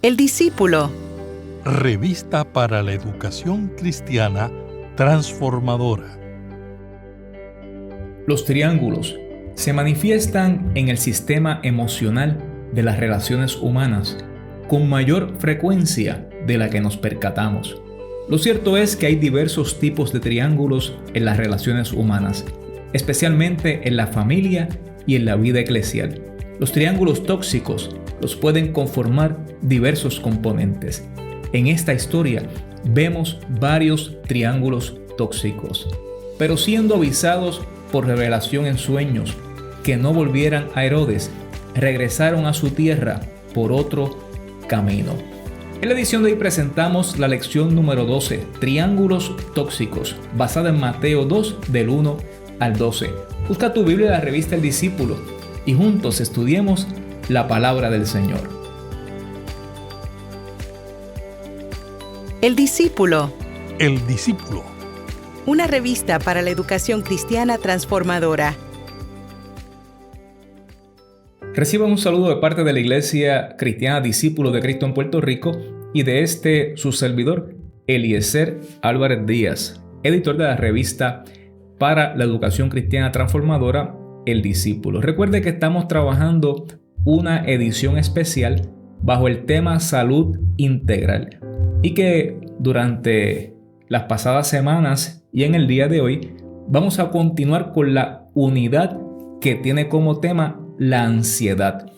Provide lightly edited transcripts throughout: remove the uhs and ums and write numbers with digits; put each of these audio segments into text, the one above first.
El discípulo. Revista para la educación cristiana transformadora. Los triángulos se manifiestan en el sistema emocional de las relaciones humanas con mayor frecuencia de la que nos percatamos. Lo cierto es que hay diversos tipos de triángulos en las relaciones humanas, especialmente en la familia y en la vida eclesial. Los triángulos tóxicos los pueden conformar diversos componentes. En esta historia vemos varios triángulos tóxicos, pero siendo avisados por revelación en sueños que no volvieran a Herodes, regresaron a su tierra por otro camino. En la edición de hoy presentamos la lección número 12, Triángulos Tóxicos, basada en Mateo 2, del 1 al 12. Busca tu Biblia en la revista El Discípulo y juntos estudiemos la palabra del Señor. El discípulo. El discípulo. Una revista para la educación cristiana transformadora. Reciban un saludo de parte de la Iglesia Cristiana Discípulos de Cristo en Puerto Rico y de su servidor, Eliezer Álvarez Díaz, editor de la revista para la educación cristiana transformadora, El Discípulo. Recuerde que estamos trabajando una edición especial bajo el tema Salud Integral y que durante las pasadas semanas y en el día de hoy vamos a continuar con la unidad que tiene como tema la ansiedad.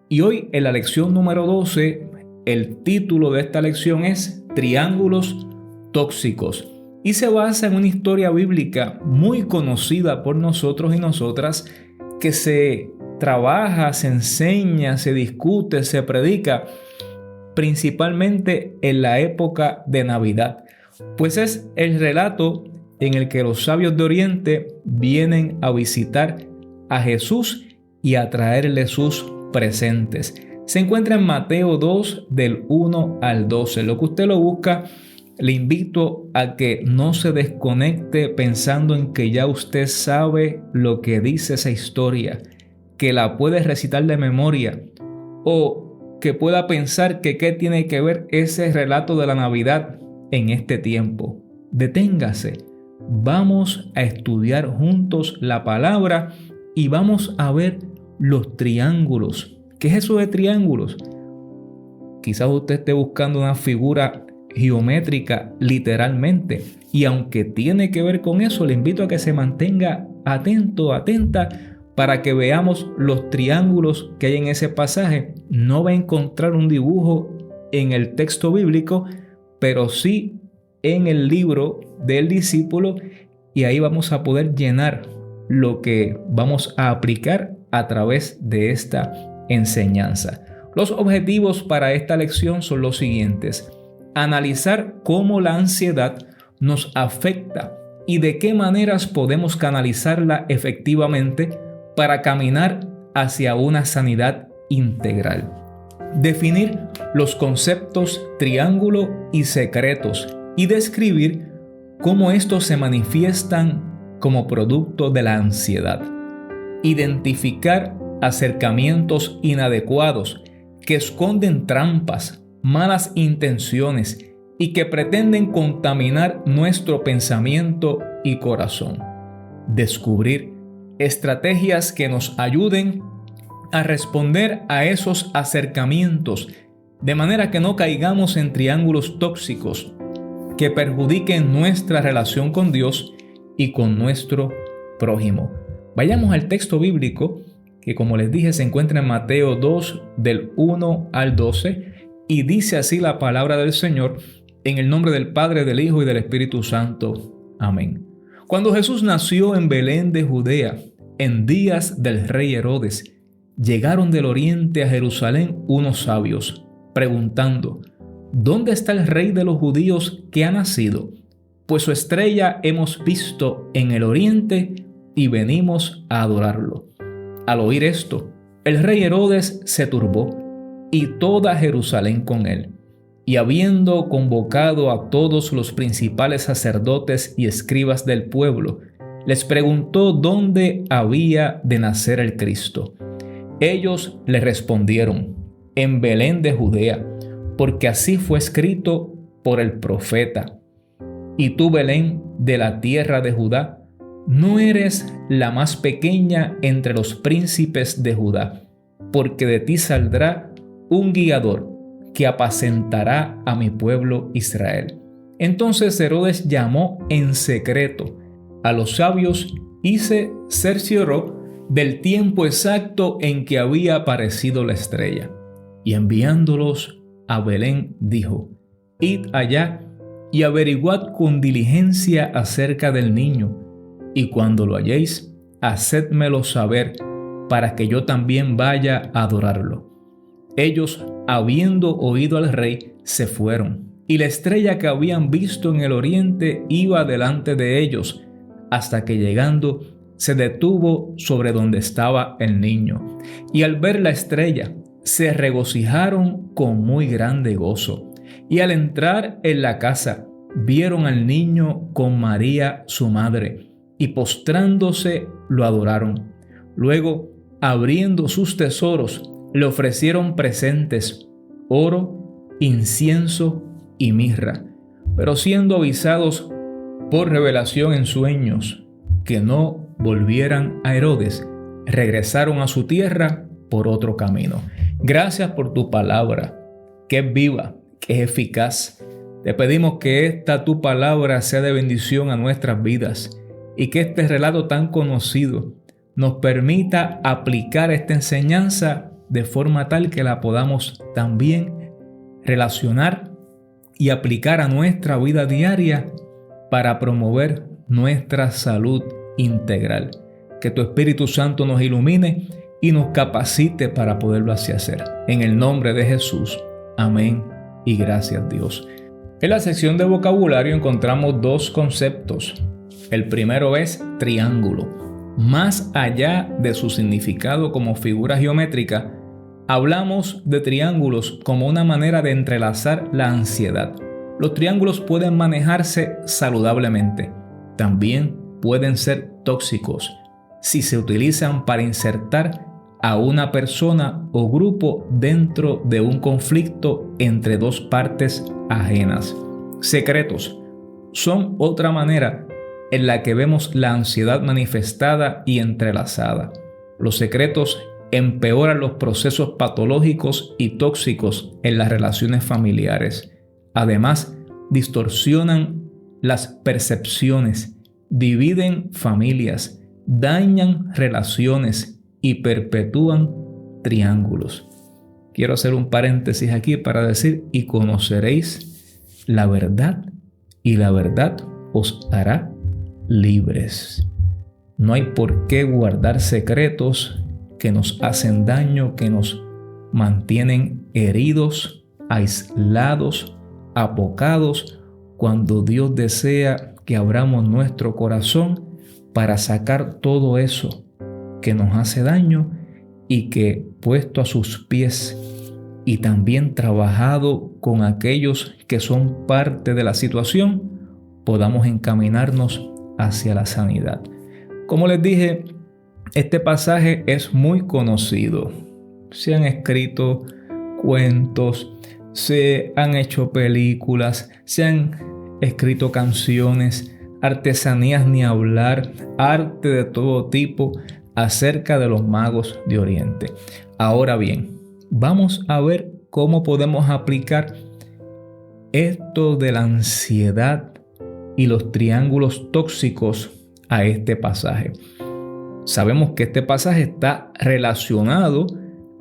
Y hoy en la lección número 12, el título de esta lección es Triángulos Tóxicos y se basa en una historia bíblica muy conocida por nosotros y nosotras que se trabaja, se enseña, se discute, se predica principalmente en la época de Navidad, pues es el relato en el que los sabios de Oriente vienen a visitar a Jesús y a traerle sus presentes. Se encuentra en Mateo 2 del 1 al 12. Lo que usted lo busca, le invito a que no se desconecte pensando en que ya usted sabe lo que dice esa historia, que la puede recitar de memoria o que pueda pensar que qué tiene que ver ese relato de la Navidad en este tiempo. Deténgase. Vamos a estudiar juntos la palabra y vamos a ver los triángulos. ¿Qué es eso de triángulos? Quizás usted esté buscando una figura geométrica literalmente, y aunque tiene que ver con eso, le invito a que se mantenga atento, atenta, para que veamos los triángulos que hay en ese pasaje. No va a encontrar un dibujo en el texto bíblico, pero sí en el libro del discípulo, y ahí vamos a poder llenar lo que vamos a aplicar a través de esta enseñanza. Los objetivos para esta lección son los siguientes: analizar cómo la ansiedad nos afecta y de qué maneras podemos canalizarla efectivamente para caminar hacia una sanidad integral. Definir los conceptos triángulo y secretos y describir cómo estos se manifiestan como producto de la ansiedad. Identificar acercamientos inadecuados que esconden trampas, malas intenciones y que pretenden contaminar nuestro pensamiento y corazón. Descubrir estrategias que nos ayuden a responder a esos acercamientos de manera que no caigamos en triángulos tóxicos que perjudiquen nuestra relación con Dios y con nuestro prójimo. Vayamos al texto bíblico que, como les dije, se encuentra en Mateo 2 del 1 al 12 y dice así la palabra del Señor, en el nombre del Padre, del Hijo y del Espíritu Santo. Amén. Cuando Jesús nació en Belén de Judea, en días del rey Herodes, llegaron del oriente a Jerusalén unos sabios, preguntando: ¿dónde está el rey de los judíos que ha nacido? Pues su estrella hemos visto en el oriente y venimos a adorarlo. Al oír esto, el rey Herodes se turbó y toda Jerusalén con él. Y habiendo convocado a todos los principales sacerdotes y escribas del pueblo, les preguntó dónde había de nacer el Cristo. Ellos le respondieron: en Belén de Judea, porque así fue escrito por el profeta. Y tú, Belén, de la tierra de Judá, no eres la más pequeña entre los príncipes de Judá, porque de ti saldrá un guiador que apacentará a mi pueblo Israel. Entonces Herodes llamó en secreto a los sabios y se cercioró del tiempo exacto en que había aparecido la estrella. Y enviándolos a Belén, dijo: Id allá y averiguad con diligencia acerca del niño, y cuando lo halléis, hacédmelo saber, para que yo también vaya a adorarlo. Ellos, habiendo oído al rey, se fueron, y la estrella que habían visto en el oriente iba delante de ellos, hasta que llegando se detuvo sobre donde estaba el niño. Y al ver la estrella, se regocijaron con muy grande gozo. Y al entrar en la casa, vieron al niño con María su madre, y postrándose lo adoraron. Luego, abriendo sus tesoros, le ofrecieron presentes: oro, incienso y mirra. Pero siendo avisados por revelación en sueños que no volvieran a Herodes, regresaron a su tierra por otro camino. Gracias por tu palabra, que es viva, que es eficaz. Te pedimos que esta tu palabra sea de bendición a nuestras vidas y que este relato tan conocido nos permita aplicar esta enseñanza de forma tal que la podamos también relacionar y aplicar a nuestra vida diaria para promover nuestra salud integral. Que tu Espíritu Santo nos ilumine y nos capacite para poderlo así hacer. En el nombre de Jesús. Amén y gracias Dios. En la sección de vocabulario encontramos dos conceptos. El primero es triángulo. Más allá de su significado como figura geométrica, hablamos de triángulos como una manera de entrelazar la ansiedad. Los triángulos pueden manejarse saludablemente. También pueden ser tóxicos si se utilizan para insertar a una persona o grupo dentro de un conflicto entre dos partes ajenas. Secretos son otra manera en la que vemos la ansiedad manifestada y entrelazada. Los secretos empeoran los procesos patológicos y tóxicos en las relaciones familiares. Además, distorsionan las percepciones, dividen familias, dañan relaciones y perpetúan triángulos. Quiero hacer un paréntesis aquí para decir: y conoceréis la verdad, y la verdad os hará libres. No hay por qué guardar secretos que nos hacen daño, que nos mantienen heridos, aislados, apocados, cuando Dios desea que abramos nuestro corazón para sacar todo eso que nos hace daño y que, puesto a sus pies y también trabajado con aquellos que son parte de la situación, podamos encaminarnos hacia la sanidad. Como les dije, este pasaje es muy conocido. Se han escrito cuentos, se han hecho películas, se han escrito canciones, artesanías ni hablar, arte de todo tipo acerca de los magos de Oriente. Ahora bien, vamos a ver cómo podemos aplicar esto de la ansiedad y los triángulos tóxicos a este pasaje. Sabemos que este pasaje está relacionado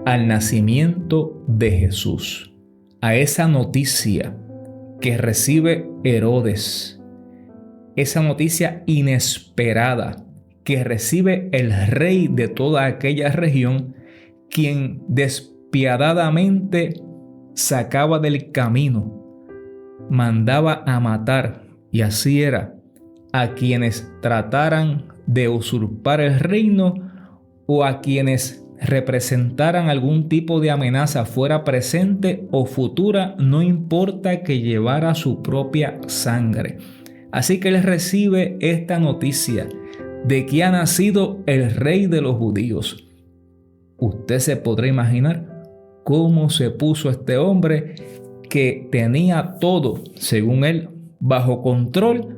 al nacimiento de Jesús, a esa noticia que recibe Herodes, esa noticia inesperada que recibe el rey de toda aquella región, quien despiadadamente sacaba del camino, mandaba a matar, y así era, a quienes trataran de usurpar el reino o a quienes representaran algún tipo de amenaza, fuera presente o futura, no importa que llevara su propia sangre. Así que él recibe esta noticia de que ha nacido el rey de los judíos. Usted se podrá imaginar cómo se puso este hombre que tenía todo, según él, bajo control,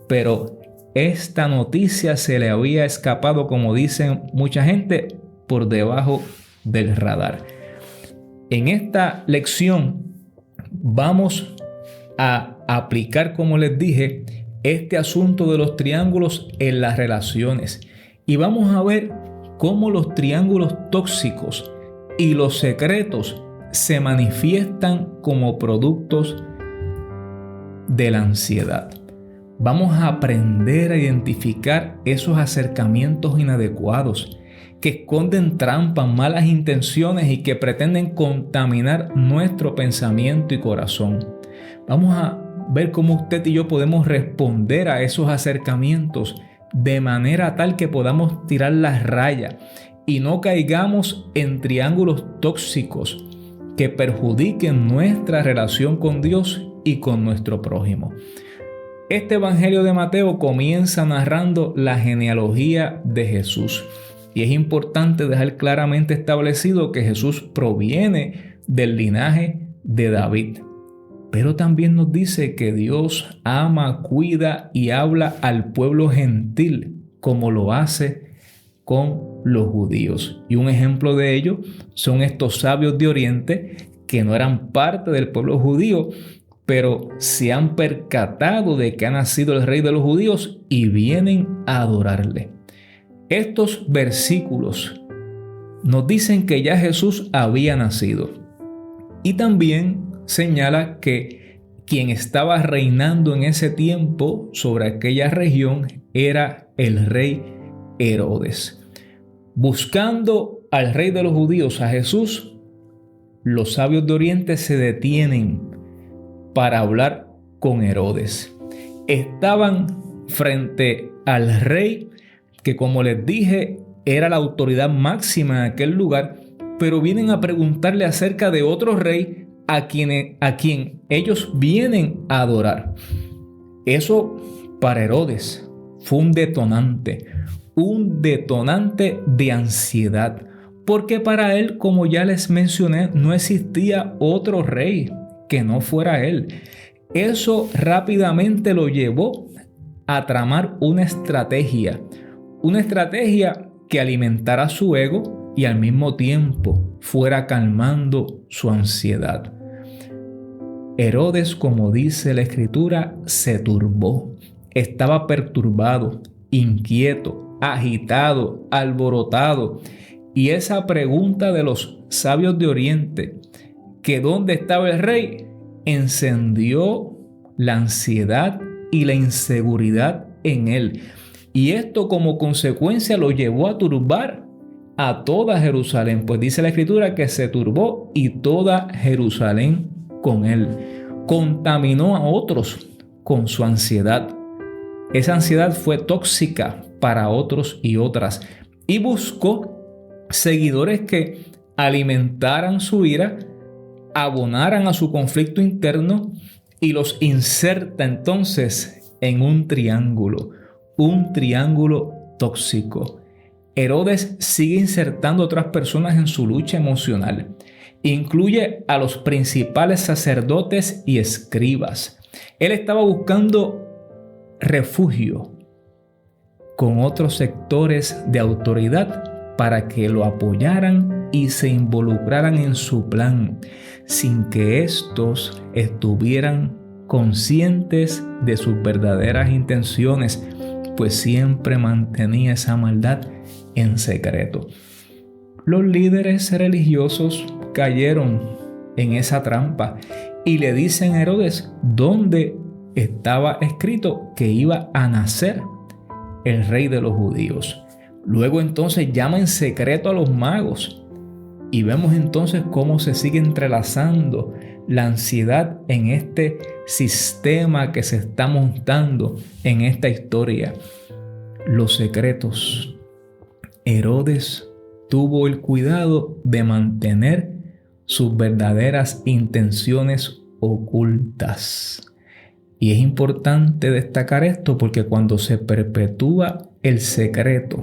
pero esta noticia se le había escapado, como dicen mucha gente, por debajo del radar. En esta lección vamos a aplicar, como les dije, este asunto de los triángulos en las relaciones. Y vamos a ver cómo los triángulos tóxicos y los secretos se manifiestan como productos de la ansiedad. Vamos a aprender a identificar esos acercamientos inadecuados que esconden trampas, malas intenciones y que pretenden contaminar nuestro pensamiento y corazón. Vamos a ver cómo usted y yo podemos responder a esos acercamientos de manera tal que podamos tirar las rayas y no caigamos en triángulos tóxicos que perjudiquen nuestra relación con Dios y con nuestro prójimo. Este Evangelio de Mateo comienza narrando la genealogía de Jesús. Y es importante dejar claramente establecido que Jesús proviene del linaje de David. Pero también nos dice que Dios ama, cuida y habla al pueblo gentil como lo hace con los judíos. Y un ejemplo de ello son estos sabios de Oriente que no eran parte del pueblo judío, pero se han percatado de que ha nacido el rey de los judíos y vienen a adorarle. Estos versículos nos dicen que ya Jesús había nacido y también señala que quien estaba reinando en ese tiempo sobre aquella región era el rey Herodes. Buscando al rey de los judíos, a Jesús, los sabios de Oriente se detienen para hablar con Herodes. Estaban frente al rey que, como les dije, era la autoridad máxima en aquel lugar, pero vienen a preguntarle acerca de otro rey a quien ellos vienen a adorar. Eso para Herodes fue un detonante de ansiedad, porque para él, como ya les mencioné, no existía otro rey que no fuera él. Eso rápidamente lo llevó a tramar una estrategia que alimentara su ego y al mismo tiempo fuera calmando su ansiedad. Herodes, como dice la Escritura, se turbó, estaba perturbado, inquieto, agitado, alborotado. Y esa pregunta de los sabios de Oriente, que dónde estaba el rey, encendió la ansiedad y la inseguridad en él. Y esto como consecuencia lo llevó a turbar a toda Jerusalén. Pues dice la Escritura que se turbó y toda Jerusalén con él. Contaminó a otros con su ansiedad. Esa ansiedad fue tóxica para otros y otras. Y buscó seguidores que alimentaran su ira, abonaran a su conflicto interno y los inserta entonces en un triángulo tóxico. Herodes sigue insertando a otras personas en su lucha emocional. Incluye a los principales sacerdotes y escribas. Él estaba buscando refugio con otros sectores de autoridad para que lo apoyaran y se involucraran en su plan, sin que estos estuvieran conscientes de sus verdaderas intenciones, pues siempre mantenía esa maldad en secreto. Los líderes religiosos cayeron en esa trampa y le dicen a Herodes dónde estaba escrito que iba a nacer el rey de los judíos. Luego entonces llama en secreto a los magos y vemos entonces cómo se sigue entrelazando la ansiedad en este sistema que se está montando en esta historia. Los secretos. Herodes tuvo el cuidado de mantener sus verdaderas intenciones ocultas. Y es importante destacar esto porque cuando se perpetúa el secreto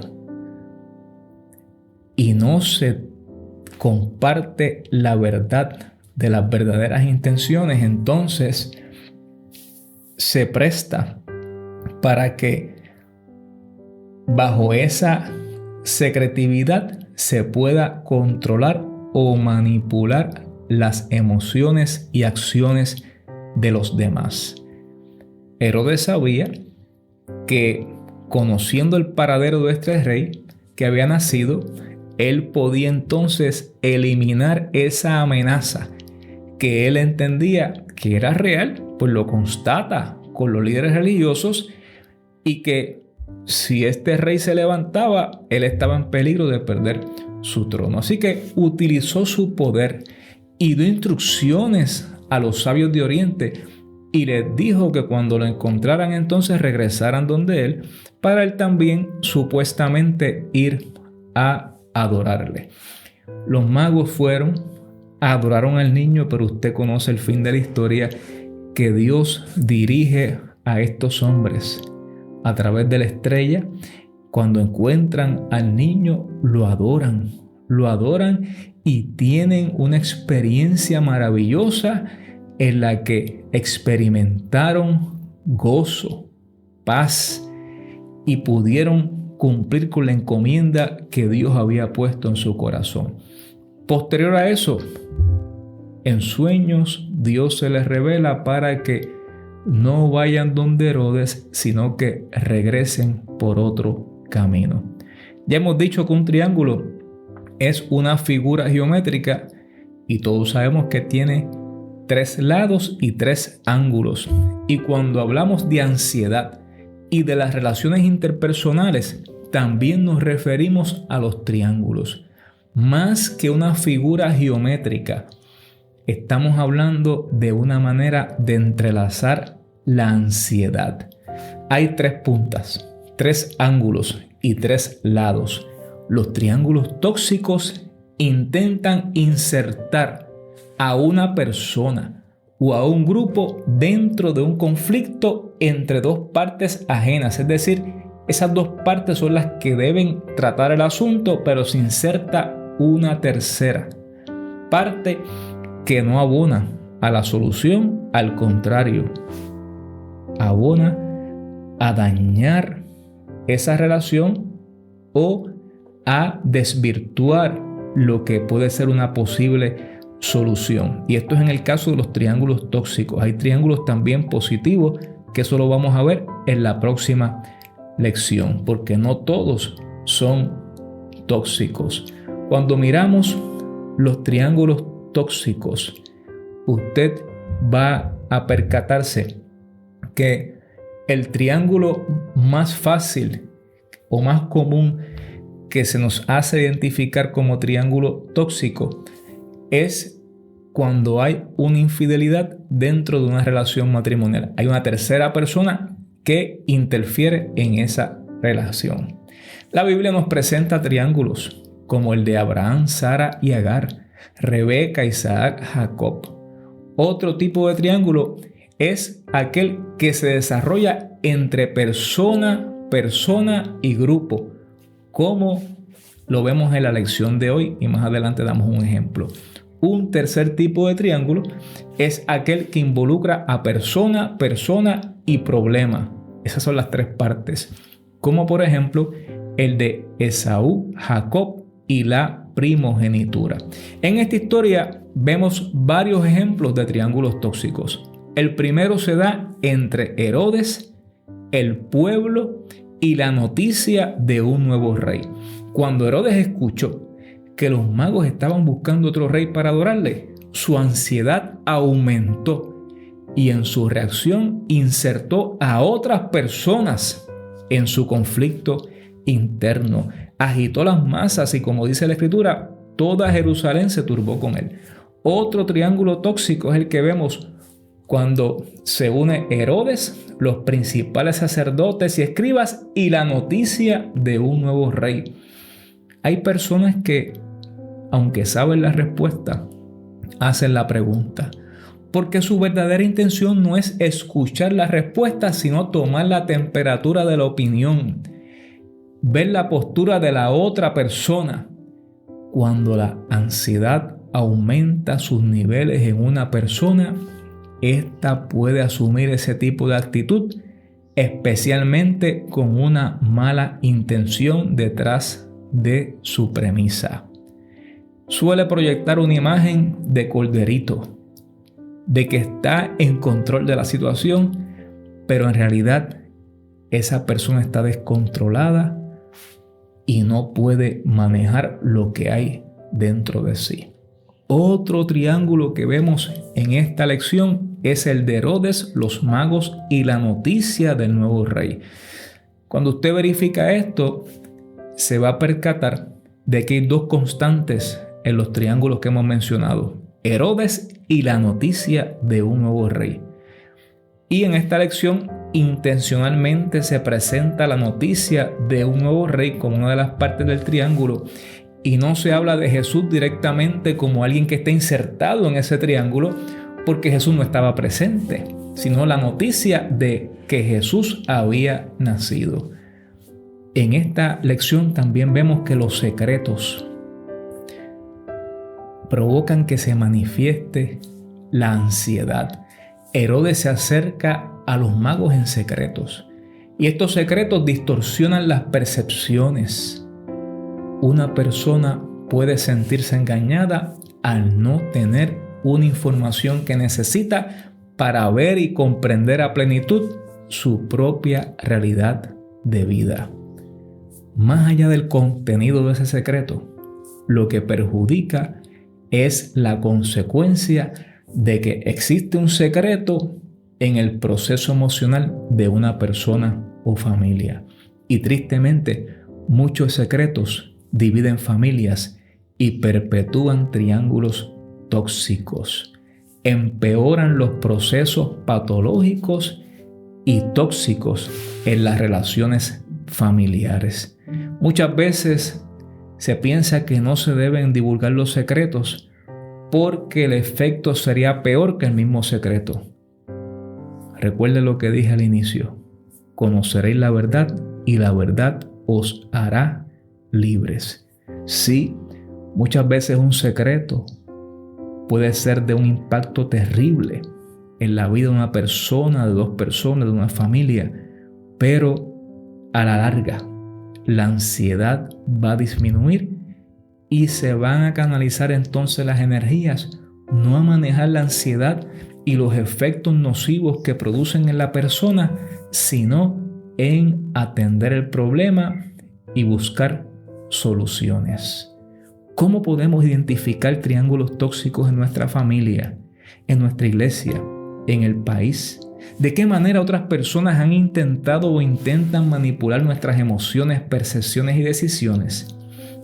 y no se comparte la verdad de las verdaderas intenciones, entonces se presta para que bajo esa secretividad se pueda controlar o manipular las emociones y acciones de los demás. Herodes sabía que, conociendo el paradero de este rey que había nacido, él podía entonces eliminar esa amenaza que él entendía que era real, pues lo constata con los líderes religiosos, y que si este rey se levantaba, él estaba en peligro de perder su trono. Así que utilizó su poder y dio instrucciones a los sabios de Oriente y les dijo que cuando lo encontraran entonces regresaran donde él, para él también supuestamente ir a adorarle. Los magos fueron, adoraron al niño, pero usted conoce el fin de la historia, que Dios dirige a estos hombres a través de la estrella. Cuando encuentran al niño, lo adoran y tienen una experiencia maravillosa en la que experimentaron gozo, paz y pudieron cumplir con la encomienda que Dios había puesto en su corazón. Posterior a eso, en sueños, Dios se les revela para que no vayan donde Herodes, sino que regresen por otro camino. Ya hemos dicho que un triángulo es una figura geométrica y todos sabemos que tiene 3 lados y 3 ángulos. Y cuando hablamos de ansiedad y de las relaciones interpersonales, también nos referimos a los triángulos. Más que una figura geométrica, estamos hablando de una manera de entrelazar la ansiedad. Hay 3 puntas, 3 ángulos y 3 lados. Los triángulos tóxicos intentan insertar a una persona o a un grupo dentro de un conflicto entre 2 partes ajenas. Es decir, esas 2 partes son las que deben tratar el asunto, pero se inserta una tercera parte que no abona a la solución, al contrario, abona a dañar esa relación o a desvirtuar lo que puede ser una posible solución. Y esto es en el caso de los triángulos tóxicos. Hay triángulos también positivos, que eso lo vamos a ver en la próxima lección, porque no todos son tóxicos. Cuando miramos los triángulos tóxicos, usted va a percatarse que el triángulo más fácil o más común que se nos hace identificar como triángulo tóxico es cuando hay una infidelidad dentro de una relación matrimonial. Hay una tercera persona que interfiere en esa relación. La Biblia nos presenta triángulos como el de Abraham, Sara y Agar, Rebeca, Isaac, Jacob. Otro tipo de triángulo es aquel que se desarrolla entre persona y grupo, como lo vemos en la lección de hoy y más adelante damos un ejemplo. Un tercer tipo de triángulo es aquel que involucra a persona y problema. Esas son las 3 partes, como por ejemplo el de Esaú, Jacob y la primogenitura. En esta historia vemos varios ejemplos de triángulos tóxicos. El primero se da entre Herodes, el pueblo y la noticia de un nuevo rey. Cuando Herodes escuchó que los magos estaban buscando otro rey para adorarle, su ansiedad aumentó y en su reacción insertó a otras personas en su conflicto interno. Agitó las masas y, como dice la Escritura, toda Jerusalén se turbó con él. Otro triángulo tóxico es el que vemos cuando se une Herodes, los principales sacerdotes y escribas y la noticia de un nuevo rey. Hay personas que, aunque saben la respuesta, hacen la pregunta, porque su verdadera intención no es escuchar la respuesta, sino tomar la temperatura de la opinión, ver la postura de la otra persona. Cuando la ansiedad aumenta sus niveles en una persona, ésta puede asumir ese tipo de actitud, especialmente con una mala intención detrás de su premisa. Suele proyectar una imagen de corderito, de que está en control de la situación, pero en realidad esa persona está descontrolada y no puede manejar lo que hay dentro de sí. Otro triángulo que vemos en esta lección es el de Herodes, los magos y la noticia del nuevo rey. Cuando usted verifica esto, se va a percatar de que hay dos constantes en los triángulos que hemos mencionado: Herodes y la noticia de un nuevo rey. Y en esta lección intencionalmente se presenta la noticia de un nuevo rey como una de las partes del triángulo, y no se habla de Jesús directamente como alguien que está insertado en ese triángulo, porque Jesús no estaba presente, sino la noticia de que Jesús había nacido. En esta lección también vemos que los secretos provocan que se manifieste la ansiedad. Herodes se acerca a los magos en secretos, y estos secretos distorsionan las percepciones. Una persona puede sentirse engañada al no tener una información que necesita para ver y comprender a plenitud su propia realidad de vida. Más allá del contenido de ese secreto, lo que perjudica es la consecuencia de que existe un secreto en el proceso emocional de una persona o familia. Y tristemente, muchos secretos dividen familias y perpetúan triángulos tóxicos. Empeoran los procesos patológicos y tóxicos en las relaciones familiares. Muchas veces se piensa que no se deben divulgar los secretos porque el efecto sería peor que el mismo secreto. Recuerde lo que dije al inicio: conoceréis la verdad y la verdad os hará libres. Sí, muchas veces un secreto puede ser de un impacto terrible en la vida de una persona, de dos personas, de una familia, pero a la larga la ansiedad va a disminuir y se van a canalizar entonces las energías, no a manejar la ansiedad y los efectos nocivos que producen en la persona, sino en atender el problema y buscar soluciones. ¿Cómo podemos identificar triángulos tóxicos en nuestra familia, en nuestra iglesia, en el país? ¿De qué manera otras personas han intentado o intentan manipular nuestras emociones, percepciones y decisiones?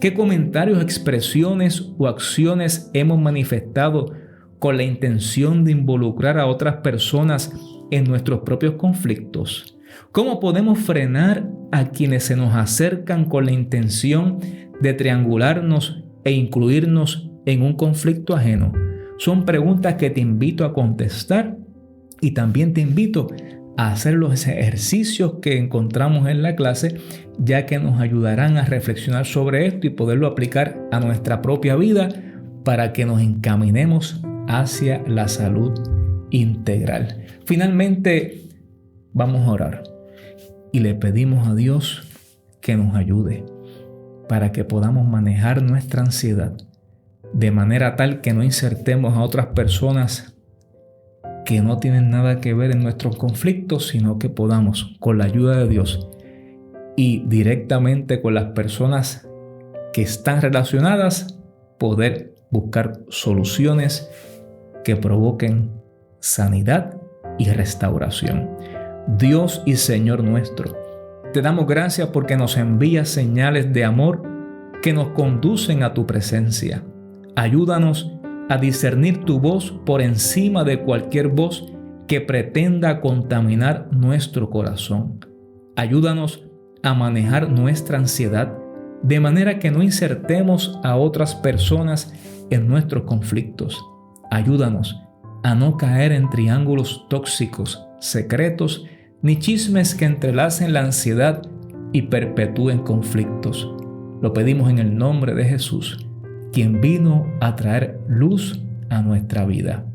¿Qué comentarios, expresiones o acciones hemos manifestado con la intención de involucrar a otras personas en nuestros propios conflictos? ¿Cómo podemos frenar a quienes se nos acercan con la intención de triangularnos e incluirnos en un conflicto ajeno? Son preguntas que te invito a contestar, y también te invito a hacer los ejercicios que encontramos en la clase, ya que nos ayudarán a reflexionar sobre esto y poderlo aplicar a nuestra propia vida para que nos encaminemos hacia la salud integral. Finalmente, vamos a orar y le pedimos a Dios que nos ayude para que podamos manejar nuestra ansiedad de manera tal que no insertemos a otras personas que no tienen nada que ver en nuestros conflictos, sino que podamos, con la ayuda de Dios y directamente con las personas que están relacionadas, poder buscar soluciones que provoquen sanidad y restauración. Dios y Señor nuestro, te damos gracias porque nos envías señales de amor que nos conducen a tu presencia. Ayúdanos a discernir tu voz por encima de cualquier voz que pretenda contaminar nuestro corazón. Ayúdanos a manejar nuestra ansiedad de manera que no insertemos a otras personas en nuestros conflictos. Ayúdanos a no caer en triángulos tóxicos, secretos, ni chismes que entrelacen la ansiedad y perpetúen conflictos. Lo pedimos en el nombre de Jesús. quien vino a traer luz a nuestra vida.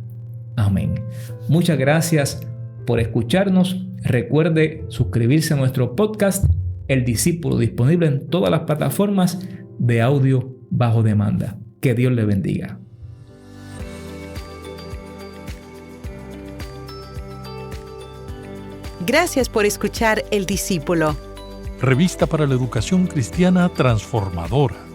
Amén. Muchas gracias por escucharnos. Recuerde suscribirse a nuestro podcast, El Discípulo, disponible en todas las plataformas de audio bajo demanda. Que Dios le bendiga. Gracias por escuchar El Discípulo. Revista para la educación cristiana transformadora.